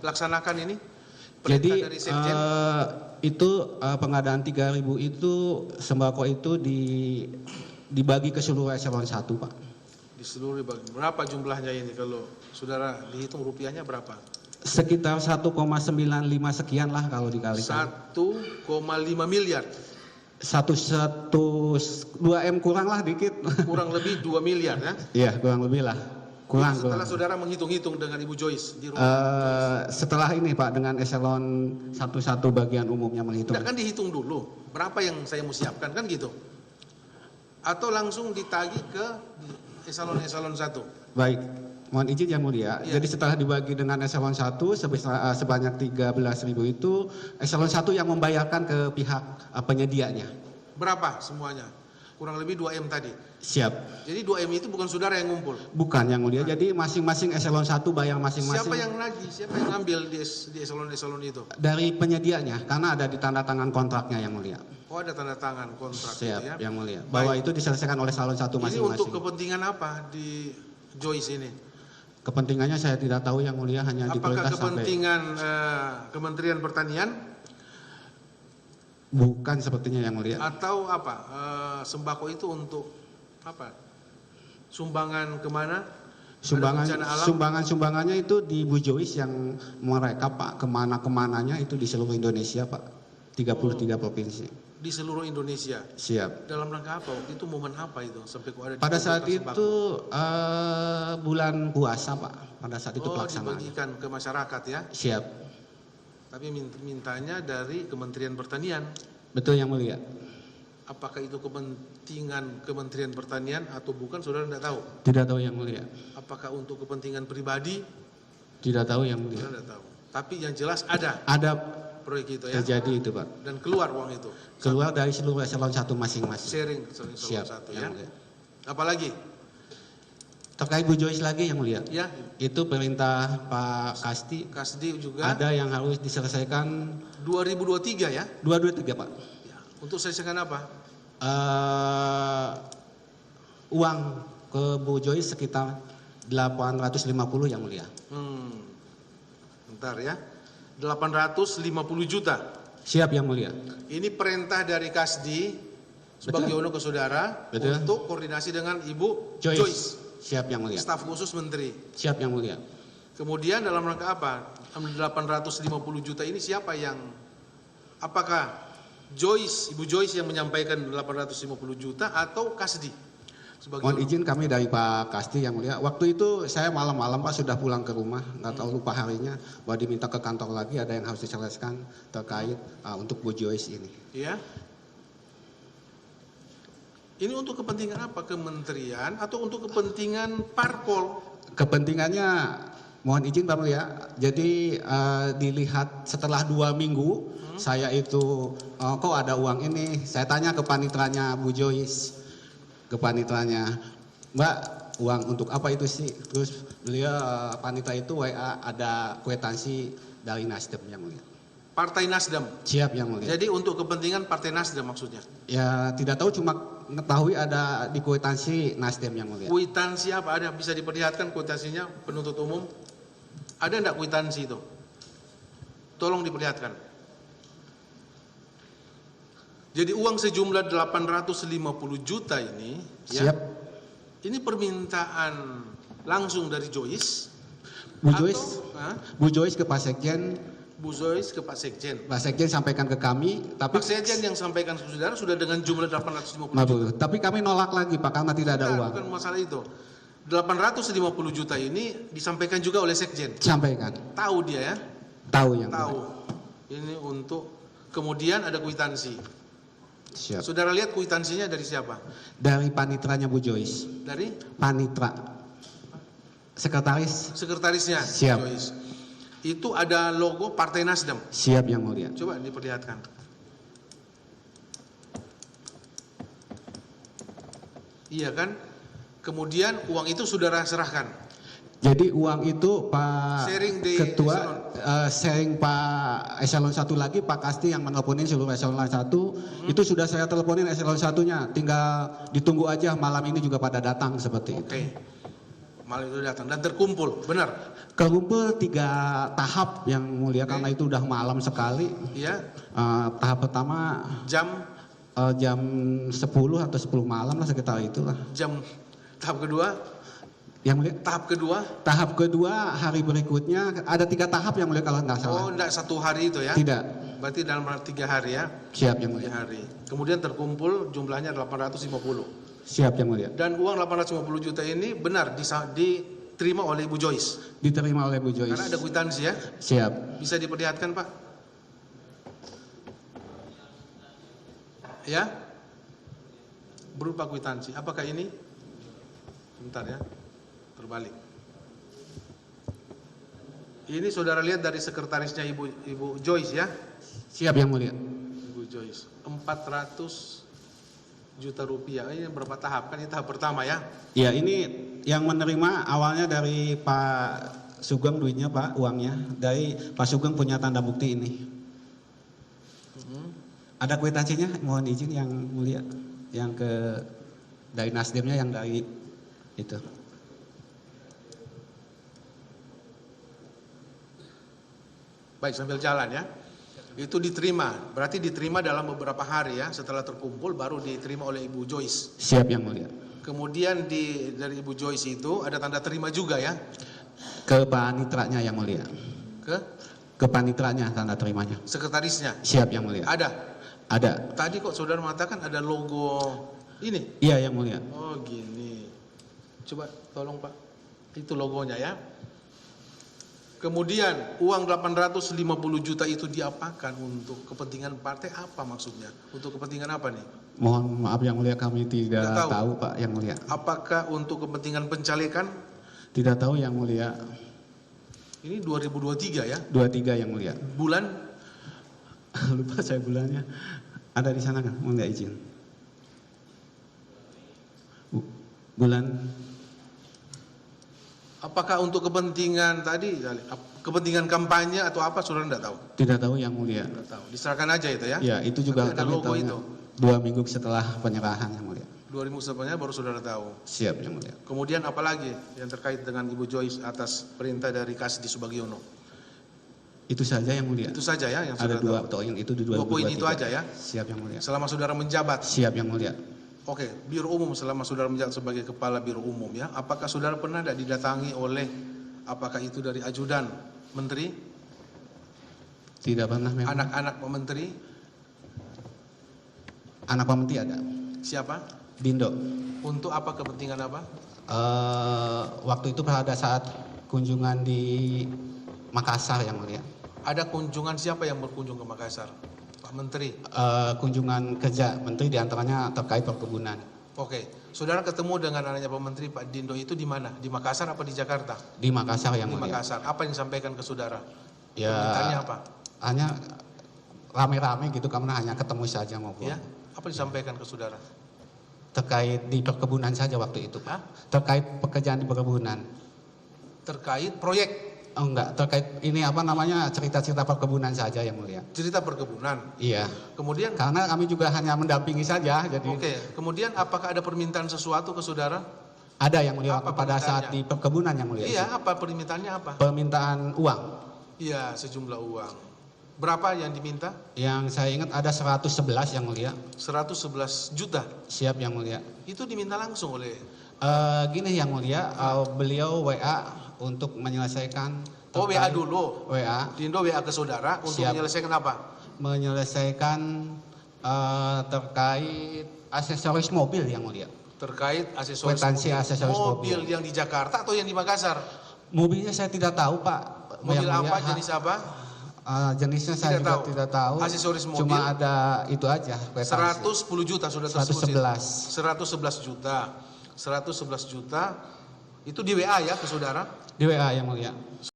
laksanakan ini? Jadi Perintah dari Sekjen? itu pengadaan 3.000 itu sembako itu dibagi ke seluruh eselon 1, Pak. Di seluruh berapa jumlahnya ini kalau saudara dihitung rupiahnya berapa? Sekitar 1,95 sekian lah kalau dikalikan. 1,5 miliar. 2M kurang lah dikit. Kurang lebih 2 miliar ya? Iya, kurang lebih lah. Kurang. Setelah saudara menghitung-hitung dengan Ibu Joyce di rumah. Setelah ini Pak, dengan eselon 1 bagian umumnya menghitung. Tidak kan dihitung dulu, berapa yang saya mau siapkan kan gitu? Atau langsung ditagih ke eselon 1? Baik, mohon izin yang mulia. Ya. Jadi setelah dibagi dengan eselon 1 sebanyak 13.000 itu, eselon 1 yang membayarkan ke pihak penyedianya. Berapa semuanya? Kurang lebih 2M tadi. Siap. Jadi 2M itu bukan saudara yang ngumpul. Bukan yang mulia. Jadi masing-masing eselon 1 bayar masing-masing. Siapa yang nagih? Siapa yang ngambil di eselon-eselon itu? Dari penyedianya, karena ada di tanda tangan kontraknya yang mulia. Oh, ada tanda tangan kontrak Siap, gitu ya. yang mulia. Bahwa itu diselesaikan oleh eselon 1 Ini masing-masing. untuk kepentingan apa di Joyce ini? Kepentingannya saya tidak tahu yang mulia, hanya Apakah diprioritas kepentingan Kementerian Pertanian bukan sepertinya yang mulia. atau apa? Sembako itu untuk apa? Sumbangan kemana? Sumbangannya itu di Bu Joyce yang merekap Pak, kemana-kemananya itu di seluruh Indonesia Pak, 33 provinsi. Di seluruh Indonesia. Siap. Dalam rangka apa? Waktu itu momen apa itu sampai kok ada? Pada saat sembako? itu bulan puasa Pak, pada saat itu pelaksanaan. Dibagikan ke masyarakat ya. Siap. Tapi mintanya dari Kementerian Pertanian. Betul yang mulia. Apakah itu kepentingan Kementerian Pertanian atau bukan? Saudara tidak tahu. Tidak tahu yang mulia. Apakah untuk kepentingan pribadi? Tidak tahu yang mulia. Saudara tidak tahu. Tapi yang jelas ada Ada proyek itu ya. terjadi itu Pak. Dan keluar uang itu. Keluar dari seluruh eselon 1 masing-masing. Sharing Siap, satu ya. yang mulia. Apalagi? Terkait Bu Joyce lagi yang mulia. Ya, Itu perintah Pak Kasti. Kasdi juga. Ada yang harus diselesaikan 2023 ya. 223 Pak. Ya. Untuk selesaikan apa? Uang ke Bu Joyce sekitar 850 yang mulia. Bentar ya. 850 juta. Siap yang mulia. Ini perintah dari Kasdi sebagai ono ke saudara. Betul. Untuk koordinasi dengan Ibu Joyce. Joyce. Siap yang mulia. Staf khusus Menteri. Siap yang mulia. Kemudian dalam rangka apa? 850 juta ini siapa yang, apakah Joyce, Ibu Joyce yang menyampaikan 850 juta atau Kasdi? Mohon izin kami dari Pak Kasti yang mulia. Waktu itu saya malam-malam Pak sudah pulang ke rumah, nggak tahu lupa harinya, bahwa diminta ke kantor lagi ada yang harus diselesaikan terkait untuk Bu Joyce ini. Ya. Ini untuk kepentingan apa? Kementerian atau untuk kepentingan parpol? Kepentingannya, mohon izin Pak Mulia, jadi dilihat setelah 2 minggu, saya itu kok ada uang ini, saya tanya ke panitranya Bu Joyce, ke panitranya, Mbak uang untuk apa itu sih? Terus beliau panitra itu WA ada kwitansi dari Nasdem yang mulia. Partai Nasdem. Siap yang mulia. Jadi untuk kepentingan Partai Nasdem maksudnya? Ya tidak tahu, cuma mengetahui ada di kwitansi Nasdem yang mulia. Kwitansi apa? Ada bisa diperlihatkan kwitansinya penuntut umum? Ada enggak kwitansi itu? Tolong diperlihatkan. Jadi uang sejumlah 850 juta ini, Siap. Ya, ini permintaan langsung dari Joyce. Bu Joyce, Bu Joyce ke Pak Sekjen. Bu Joyce ke Pak Sekjen. Pak Sekjen sampaikan ke kami, tapi Pak Sekjen yang sampaikan ke saudara sudah dengan jumlah 850 juta. tapi kami nolak lagi Pak karena tidak ada uang. Bukan masalah itu. 850 juta ini disampaikan juga oleh Sekjen. Sampaikan. Tahu dia ya? Tahu yang Tahu. Ini untuk kemudian ada kwitansi. Siap. Saudara lihat kwitansinya dari siapa? Dari panitranya Bu Joyce. Dari Panitra. Sekretaris. sekretarisnya. Siap. Joyce. Itu ada logo Partai Nasdem. Siap yang mulia. Coba diperlihatkan. Iya kan? Kemudian uang itu saudara serahkan. Jadi uang itu Pak Sharing di Ketua, eselon. sharing Pak eselon 1 lagi, Pak Kasti yang menelponin seluruh eselon 1, itu sudah saya teleponin eselon 1-nya, tinggal ditunggu aja malam ini juga pada datang seperti itu. Oke. Malam itu datang dan terkumpul, benar? Kerumpul 3 tahap yang mulia karena itu udah malam sekali. Iya. Tahap pertama Jam jam 10 atau 10 malam lah sekitar itulah. tahap kedua, Yang mulia. Tahap kedua hari berikutnya ada 3 tahap yang mulia kalau nggak salah. Oh, enggak satu hari itu ya? Tidak. Berarti dalam 3 hari ya? Siap yang 3 mulia. hari. Kemudian terkumpul jumlahnya 850. Siap yang mulia. Dan uang 850 juta ini benar diterima oleh Ibu Joyce? Diterima oleh Bu Joyce. Karena ada kwitansi ya? Siap. Bisa diperlihatkan Pak? Ya? Berupa kwitansi. Apakah ini? Bentar ya. Terbalik. Ini saudara lihat dari sekretarisnya Ibu Joyce ya? Siap yang mulia. Ibu Joyce. 400 juta rupiah. Ini berapa tahap? Kan ini tahap pertama ya? Ya ini yang menerima awalnya dari Pak Sugeng duitnya Pak, uangnya. Dari Pak Sugeng punya tanda bukti ini. Ada kwitansinya, mohon izin yang mulia. Yang dari Nasdemnya yang dari itu. Baik, sambil jalan ya. Itu diterima, berarti diterima dalam beberapa hari ya. Setelah terkumpul baru diterima oleh Ibu Joyce. Siap yang mulia. Kemudian dari Ibu Joyce itu ada tanda terima juga ya? Ke panitranya yang mulia. Ke panitranya tanda terimanya. Sekretarisnya? Siap yang mulia. Ada. Tadi kok saudara mengatakan ada logo ini? Iya yang mulia. Oh gini. Coba tolong Pak. Itu logonya ya. Kemudian uang 850 juta itu diapakan untuk kepentingan partai apa maksudnya? Untuk kepentingan apa nih? Mohon maaf yang mulia kami tidak Tidak tahu. tahu Pak yang mulia. Apakah untuk kepentingan pencalekan? Tidak tahu yang mulia. Ini 2023 ya? 23 yang mulia. Bulan? Lupa saya bulannya. Ada di sana kan? Mau nggak izin? Bulan. Apakah untuk kepentingan tadi, kepentingan kampanye atau apa, saudara tidak tahu? Tidak tahu yang mulia. Tidak tahu. Diserahkan aja itu ya? Ya itu juga Tapi ada kami logo tahunya itu. 2 minggu setelah penyerahan yang mulia. 2000 sebenarnya baru saudara tahu. Siap yang mulia. Kemudian apa lagi yang terkait dengan Ibu Joyce atas perintah dari Kasdi Subagiono? Itu saja yang mulia. Itu saja ya yang Ada saudara 2 tahu? atau yang itu di 2023. 2 poin itu aja ya? Siap yang mulia. Selama saudara menjabat? Siap yang mulia. Oke, Biro Umum selama saudara menjabat sebagai Kepala Biro Umum ya, apakah saudara pernah tidak didatangi oleh, apakah itu dari ajudan menteri, Tidak pernah memang. anak-anak Pak Menteri, Anak Pak Menteri ada. siapa? Dindo. Untuk apa, kepentingan apa? Waktu itu pada saat kunjungan di Makassar yang mulia. Ada kunjungan siapa yang berkunjung ke Makassar? Pak Menteri. Kunjungan kerja menteri diantaranya terkait perkebunan. Oke, saudara ketemu dengan anaknya Pak Menteri Pak Dindo itu di mana? Di Makassar apa di Jakarta? Di Makassar yang Di mulia. Makassar. Apa yang disampaikan ke saudara? Ya, Permintaannya apa? hanya rame-rame gitu karena hanya ketemu saja ngobrol. Ya, apa disampaikan ke saudara? Terkait di perkebunan saja waktu itu, Hah? Pak. Terkait pekerjaan di perkebunan. Terkait proyek, Oh enggak, terkait ini apa namanya cerita-cerita perkebunan saja yang mulia. cerita perkebunan. Iya. Kemudian, Karena kami juga hanya mendampingi saja, jadi oke, kemudian apakah ada permintaan sesuatu ke saudara? ada yang mulia Apa pada saat permintaannya? di perkebunan yang mulia. Iya, apa permintaannya apa? Permintaan uang. Iya, sejumlah uang. Berapa yang diminta? Yang saya ingat ada 111 yang mulia. 111 juta. Siap yang mulia. Itu diminta langsung oleh. Gini yang mulia, beliau WA untuk menyelesaikan. Oh, WA dulu. WA Dindo WA ke saudara untuk Siap. menyelesaikan apa? menyelesaikan terkait aksesoris mobil yang mulia. Terkait aksesoris Kwitansi aksesoris mobil mobil. yang di Jakarta atau yang di Makassar? Mobilnya saya tidak tahu Pak. Mobil Yang mulia, apa, jenis apa? jenisnya saya juga tidak tahu. Aksesoris mobil. Cuma ada itu aja. kwitansi. 110 juta sudah tersebut. 111. 111 juta. 111 juta. Itu di WA ya ke saudara? Di WA yang mulia.